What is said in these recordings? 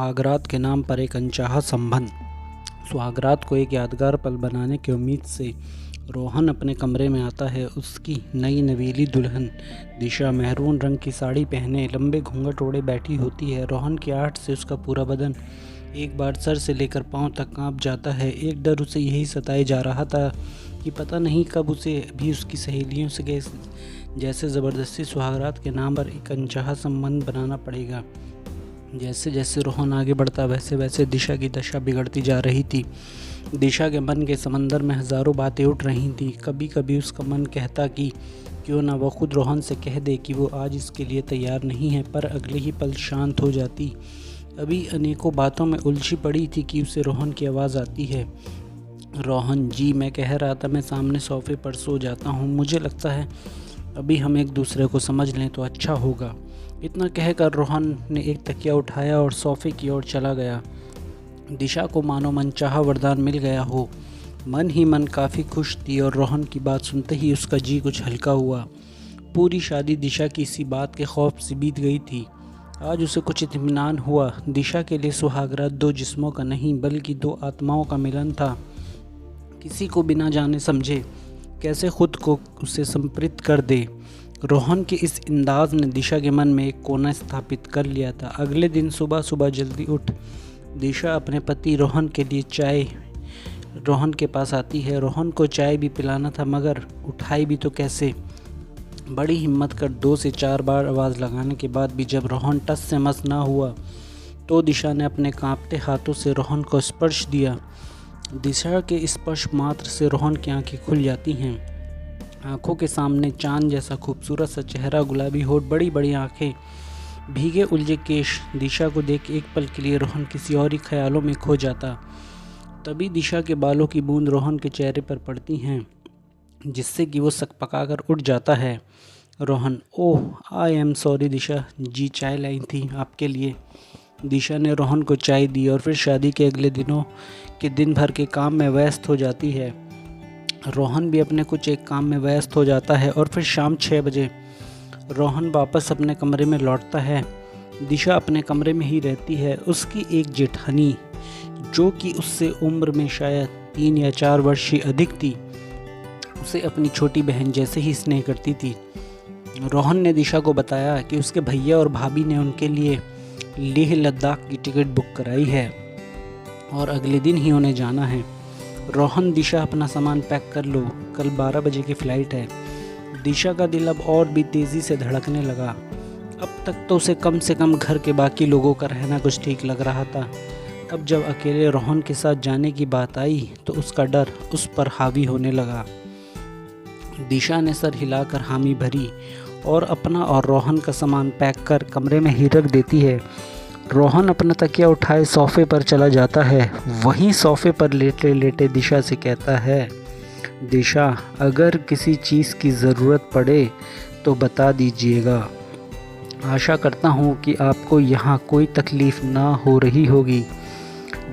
सुहागरात के नाम पर एक अनचाहा संबंध। सुहागरात को एक यादगार पल बनाने की उम्मीद से रोहन अपने कमरे में आता है। उसकी नई नवीली दुल्हन दिशा मेहरून रंग की साड़ी पहने लंबे घूंघट ओढ़े बैठी होती है। रोहन की आहट से उसका पूरा बदन एक बार सर से लेकर पांव तक कांप जाता है। एक डर उसे यही सताए जा रहा था कि पता नहीं कब उसे भी उसकी सहेलियों से जैसे ज़बरदस्ती सुहागरात के नाम पर एक अनचाहा संबंध बनाना पड़ेगा। जैसे जैसे रोहन आगे बढ़ता वैसे वैसे दिशा की दशा बिगड़ती जा रही थी। दिशा के मन के समंदर में हज़ारों बातें उठ रही थीं। कभी कभी उसका मन कहता कि क्यों ना वो खुद रोहन से कह दे कि वो आज इसके लिए तैयार नहीं है, पर अगले ही पल शांत हो जाती। अभी अनेकों बातों में उलझी पड़ी थी कि उसे रोहन की आवाज़ आती है। रोहन जी, मैं कह रहा था मैं सामने सोफे पर सो जाता हूँ। मुझे लगता है अभी हम एक दूसरे को समझ लें तो अच्छा होगा। इतना कहकर रोहन ने एक तकिया उठाया और सोफे की ओर चला गया। दिशा को मानो मनचाहा वरदान मिल गया हो। मन ही मन काफ़ी खुश थी और रोहन की बात सुनते ही उसका जी कुछ हल्का हुआ। पूरी शादी दिशा की इसी बात के खौफ से बीत गई थी। आज उसे कुछ इत्मीनान हुआ। दिशा के लिए सुहागरात दो जिस्मों का नहीं बल्कि दो आत्माओं का मिलन था। किसी को बिना जाने समझे कैसे खुद को उसे संप्रीत कर दे। रोहन के इस अंदाज ने दिशा के मन में एक कोना स्थापित कर लिया था। अगले दिन सुबह सुबह जल्दी उठ दिशा अपने पति रोहन के लिए चाय रोहन के पास आती है। रोहन को चाय भी पिलाना था, मगर उठाई भी तो कैसे। बड़ी हिम्मत कर 2 से 4 बार आवाज़ लगाने के बाद भी जब रोहन टस से मस ना हुआ तो दिशा ने अपने कांपते हाथों से रोहन को स्पर्श दिया। दिशा के स्पर्श मात्र से रोहन की आंखें खुल जाती हैं। आंखों के सामने चांद जैसा खूबसूरत सा चेहरा, गुलाबी होठ, बड़ी बड़ी आंखें, भीगे उलझे केश। दिशा को देख एक पल के लिए रोहन किसी और ही ख्यालों में खो जाता। तभी दिशा के बालों की बूंद रोहन के चेहरे पर पड़ती हैं, जिससे कि वो सकपकाकर उठ जाता है। रोहन, ओह आई एम सॉरी दिशा जी, चाय लाई थी आपके लिए। दिशा ने रोहन को चाय दी और फिर शादी के अगले दिनों के दिन भर के काम में व्यस्त हो जाती है। रोहन भी अपने कुछ एक काम में व्यस्त हो जाता है और फिर शाम 6 बजे रोहन वापस अपने कमरे में लौटता है। दिशा अपने कमरे में ही रहती है। उसकी एक जेठानी, जो कि उससे उम्र में शायद 3 या 4 वर्ष ही अधिक थी, उसे अपनी छोटी बहन जैसे ही स्नेह करती थी। रोहन ने दिशा को बताया कि उसके भैया और भाभी ने उनके लिए लेह लद्दाख की टिकट बुक कराई है और अगले दिन ही उन्हें जाना है। रोहन, दिशा अपना सामान पैक कर लो, कल 12 बजे की फ़्लाइट है। दिशा का दिल अब और भी तेज़ी से धड़कने लगा। अब तक तो उसे से कम घर के बाकी लोगों का रहना कुछ ठीक लग रहा था। अब जब अकेले रोहन के साथ जाने की बात आई तो उसका डर उस पर हावी होने लगा। दिशा ने सर हिलाकर हामी भरी और अपना और रोहन का सामान पैक कर कमरे में ही रख देती है। रोहन अपना तकिया उठाए सोफे पर चला जाता है। वहीं सोफे पर लेटे लेटे दिशा से कहता है, दिशा, अगर किसी चीज़ की ज़रूरत पड़े तो बता दीजिएगा। आशा करता हूँ कि आपको यहाँ कोई तकलीफ़ ना हो रही होगी।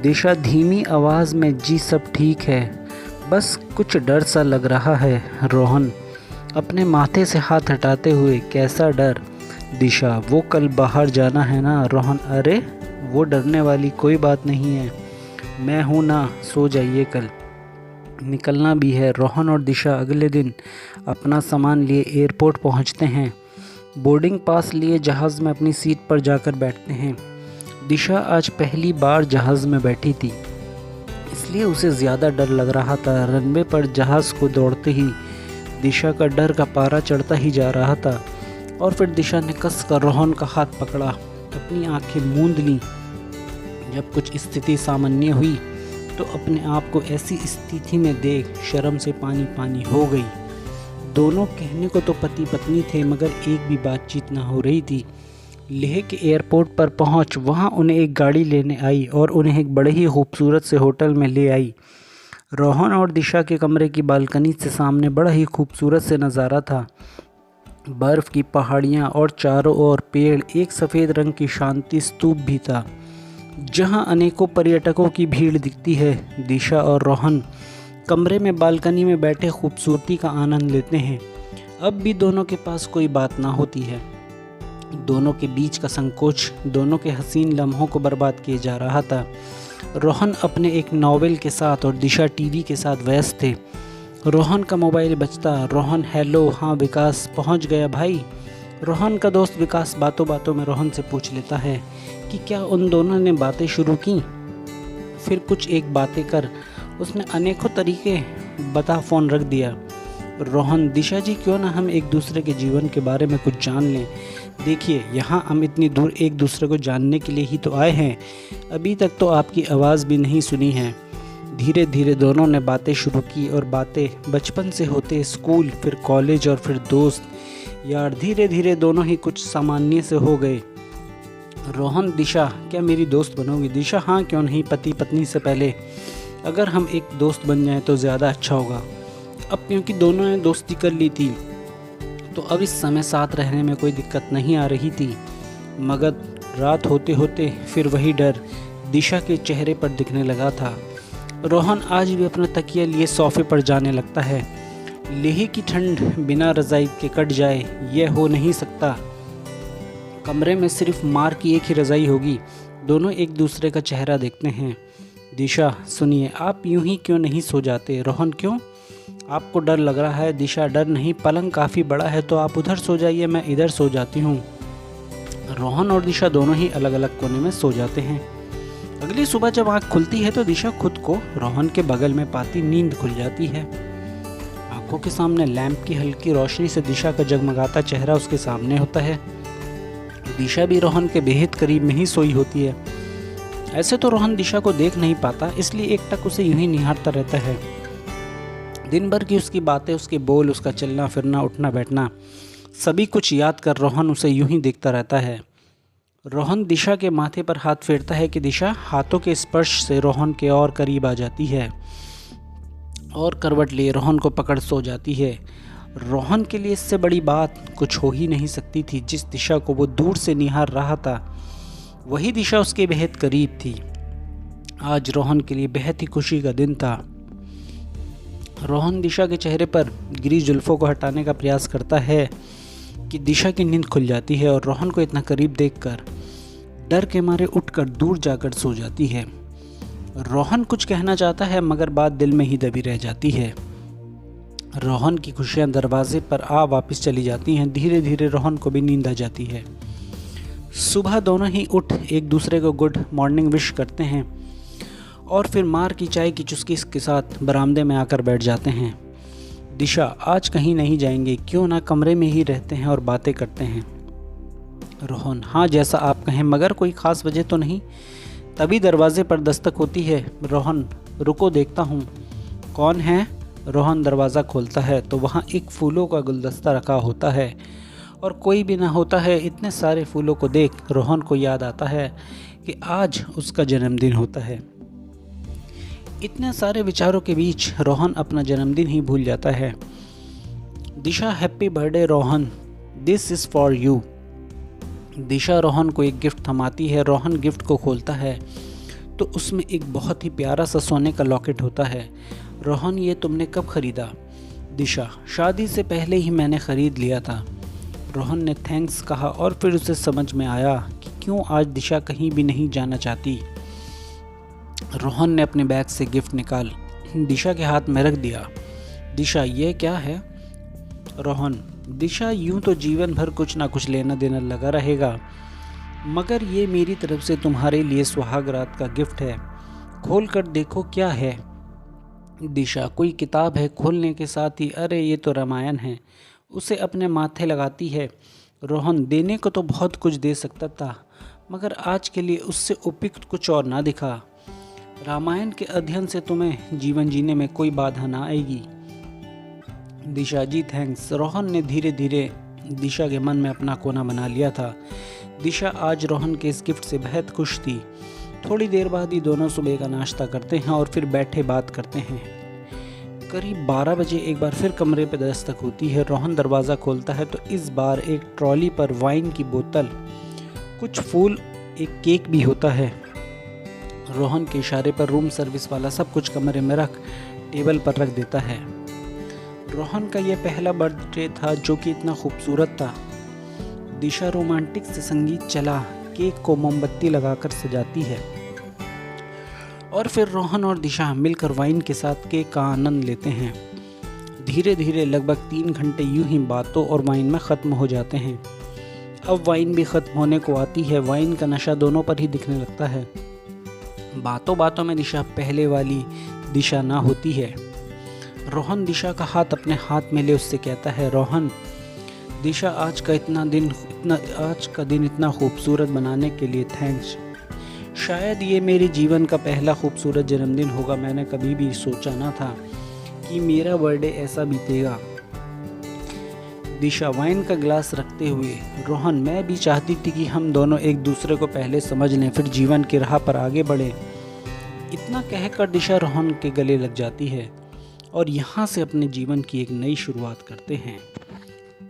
दिशा धीमी आवाज़ में, जी सब ठीक है, बस कुछ डर सा लग रहा है। रोहन अपने माथे से हाथ हटाते हुए, कैसा डर? दिशा, वो कल बाहर जाना है ना। रोहन, अरे वो डरने वाली कोई बात नहीं है, मैं हूँ ना, सो जाइए, कल निकलना भी है। रोहन और दिशा अगले दिन अपना सामान लिए एयरपोर्ट पहुँचते हैं। बोर्डिंग पास लिए जहाज़ में अपनी सीट पर जाकर बैठते हैं। दिशा आज पहली बार जहाज़ में बैठी थी, इसलिए उसे ज़्यादा डर लग रहा था। रनवे पर जहाज़ को दौड़ते ही दिशा का डर का पारा चढ़ता ही जा रहा था और फिर दिशा ने कसकर रोहन का हाथ पकड़ा, अपनी आंखें मूंद लीं। जब कुछ स्थिति सामान्य हुई तो अपने आप को ऐसी स्थिति में देख शर्म से पानी पानी हो गई। दोनों कहने को तो पति पत्नी थे, मगर एक भी बातचीत ना हो रही थी। लेह के एयरपोर्ट पर पहुंच वहां उन्हें एक गाड़ी लेने आई और उन्हें एक बड़े ही खूबसूरत से होटल में ले आई। रोहन और दिशा के कमरे की बालकनी से सामने बड़ा ही खूबसूरत से नज़ारा था। बर्फ़ की पहाड़ियाँ और चारों ओर पेड़, एक सफ़ेद रंग की शांति स्तूप भी था जहाँ अनेकों पर्यटकों की भीड़ दिखती है। दिशा और रोहन कमरे में बालकनी में बैठे खूबसूरती का आनंद लेते हैं। अब भी दोनों के पास कोई बात ना होती है। दोनों के बीच का संकोच दोनों के हसीन लम्हों को बर्बाद किए जा रहा था। रोहन अपने एक नॉवेल के साथ और दिशा टीवी के साथ व्यस्त थे। रोहन का मोबाइल बजता। रोहन, हेलो, हाँ विकास, पहुंच गया भाई। रोहन का दोस्त विकास बातों बातों में रोहन से पूछ लेता है कि क्या उन दोनों ने बातें शुरू की। फिर कुछ एक बातें कर उसने अनेकों तरीके बता फ़ोन रख दिया। रोहन, दिशा जी, क्यों ना हम एक दूसरे के जीवन के बारे में कुछ जान लें। देखिए, यहाँ हम इतनी दूर एक दूसरे को जानने के लिए ही तो आए हैं। अभी तक तो आपकी आवाज़ भी नहीं सुनी है। धीरे धीरे दोनों ने बातें शुरू की और बातें बचपन से होते स्कूल, फिर कॉलेज और फिर दोस्त यार। धीरे धीरे दोनों ही कुछ सामान्य से हो गए। रोहन, दिशा, क्या मेरी दोस्त बनोगी? दिशा, हाँ क्यों नहीं, पति पत्नी से पहले अगर हम एक दोस्त बन जाएं तो ज़्यादा अच्छा होगा। अब क्योंकि दोनों ने दोस्ती कर ली थी तो अब इस समय साथ रहने में कोई दिक्कत नहीं आ रही थी। मगर रात होते होते फिर वही डर दिशा के चेहरे पर दिखने लगा था। रोहन आज भी अपना तकिया लिए सोफे पर जाने लगता है। लेह की ठंड बिना रज़ाई के कट जाए यह हो नहीं सकता। कमरे में सिर्फ मार की एक ही रज़ाई होगी। दोनों एक दूसरे का चेहरा देखते हैं। दिशा, सुनिए, आप यूं ही क्यों नहीं सो जाते? रोहन, क्यों? आपको डर लग रहा है? दिशा, डर नहीं, पलंग काफ़ी बड़ा है तो आप उधर सो जाइए, मैं इधर सो जाती हूँ। रोहन और दिशा दोनों ही अलग अलग कोने में सो जाते हैं। अगली सुबह जब आँख खुलती है तो दिशा खुद को रोहन के बगल में पाती नींद खुल जाती है। आंखों के सामने लैंप की हल्की रोशनी से दिशा का जगमगाता चेहरा उसके सामने होता है। दिशा भी रोहन के बेहद करीब में ही सोई होती है। ऐसे तो रोहन दिशा को देख नहीं पाता, इसलिए एकटक उसे यूं ही निहारता रहता है। दिन भर की उसकी बातें, उसके बोल, उसका चलना फिरना, उठना बैठना, सभी कुछ याद कर रोहन उसे यूं ही देखता रहता है। रोहन दिशा के माथे पर हाथ फेरता है कि दिशा हाथों के स्पर्श से रोहन के और करीब आ जाती है और करवट लिए रोहन को पकड़ सो जाती है। रोहन के लिए इससे बड़ी बात कुछ हो ही नहीं सकती थी। जिस दिशा को वो दूर से निहार रहा था वही दिशा उसके बेहद करीब थी। आज रोहन के लिए बेहद ही खुशी का दिन था। रोहन दिशा के चेहरे पर गिरी जुल्फों को हटाने का प्रयास करता है कि दिशा की नींद खुल जाती है और रोहन को इतना करीब देखकर डर के मारे उठकर दूर जाकर सो जाती है। रोहन कुछ कहना चाहता है मगर बात दिल में ही दबी रह जाती है। रोहन की खुशियां दरवाजे पर आ वापस चली जाती हैं। धीरे धीरे रोहन को भी नींद आ जाती है। सुबह दोनों ही उठ एक दूसरे को गुड मॉर्निंग विश करते हैं और फिर मार की चाय की चुस्की के साथ बरामदे में आकर बैठ जाते हैं। दिशा, आज कहीं नहीं जाएंगे, क्यों ना कमरे में ही रहते हैं और बातें करते हैं। रोहन, हाँ जैसा आप कहें, मगर कोई ख़ास वजह तो नहीं। तभी दरवाजे पर दस्तक होती है। रोहन, रुको देखता हूँ कौन है। रोहन दरवाज़ा खोलता है तो वहाँ एक फूलों का गुलदस्ता रखा होता है और कोई भी ना होता है। इतने सारे फूलों को देख रोहन को याद आता है कि आज उसका जन्मदिन होता है। इतने सारे विचारों के बीच रोहन अपना जन्मदिन ही भूल जाता है। Disha, happy birthday Rohan, this is for you. Disha Rohan को एक गिफ्ट थमाती है। रोहन गिफ्ट को खोलता है तो उसमें एक बहुत ही प्यारा सा सोने का लॉकेट होता है। रोहन, ये तुमने कब ख़रीदा? दिशा, शादी से पहले ही मैंने ख़रीद लिया था। रोहन ने थैंक्स कहा और फिर उसे समझ में आया कि क्यों आज दिशा कहीं भी नहीं जाना चाहती। रोहन ने अपने बैग से गिफ्ट निकाल दिशा के हाथ में रख दिया। दिशा, ये क्या है? रोहन, दिशा, यूं तो जीवन भर कुछ ना कुछ लेना देना लगा रहेगा, मगर ये मेरी तरफ से तुम्हारे लिए सुहाग रात का गिफ्ट है। खोल कर देखो क्या है। दिशा, कोई किताब है। खोलने के साथ ही अरे ये तो रामायण है। उसे अपने माथे लगाती है। रोहन, देने को तो बहुत कुछ दे सकता था, मगर आज के लिए उससे उपयुक्त कुछ और ना दिखा। रामायण के अध्ययन से तुम्हें जीवन जीने में कोई बाधा ना आएगी। दिशा, जी थैंक्स। रोहन ने धीरे धीरे दिशा के मन में अपना कोना बना लिया था। दिशा आज रोहन के इस गिफ्ट से बेहद खुश थी। थोड़ी देर बाद ही दोनों सुबह का नाश्ता करते हैं और फिर बैठे बात करते हैं। करीब 12 बजे एक बार फिर कमरे पर दस्तक होती है। रोहन दरवाज़ा खोलता है तो इस बार एक ट्रॉली पर वाइन की बोतल, कुछ फूल, एक केक भी होता है। रोहन के इशारे पर रूम सर्विस वाला सब कुछ कमरे में रख टेबल पर रख देता है। रोहन का यह पहला बर्थडे था जो कि इतना खूबसूरत था। दिशा रोमांटिक से संगीत चला केक को मोमबत्ती लगाकर सजाती है और फिर रोहन और दिशा मिलकर वाइन के साथ केक का आनंद लेते हैं। धीरे धीरे लगभग 3 घंटे यूं ही बातों और वाइन में ख़त्म हो जाते हैं। अब वाइन भी ख़त्म होने को आती है। वाइन का नशा दोनों पर ही दिखने लगता है। बातों बातों में दिशा पहले वाली दिशा ना होती है। रोहन दिशा का हाथ अपने हाथ में ले उससे कहता है, रोहन, दिशा आज का दिन इतना खूबसूरत बनाने के लिए थैंक्स। शायद ये मेरे जीवन का पहला खूबसूरत जन्मदिन होगा। मैंने कभी भी सोचा ना था कि मेरा बर्थडे ऐसा बीतेगा। दिशा वाइन का गिलास रखते हुए, रोहन, मैं भी चाहती थी कि हम दोनों एक दूसरे को पहले समझ लें, फिर जीवन की राह पर आगे बढ़ें। इतना कहकर दिशा रोहन के गले लग जाती है और यहाँ से अपने जीवन की एक नई शुरुआत करते हैं।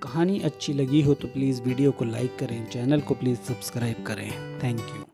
कहानी अच्छी लगी हो तो प्लीज़ वीडियो को लाइक करें, चैनल को प्लीज़ सब्सक्राइब करें। Thank you.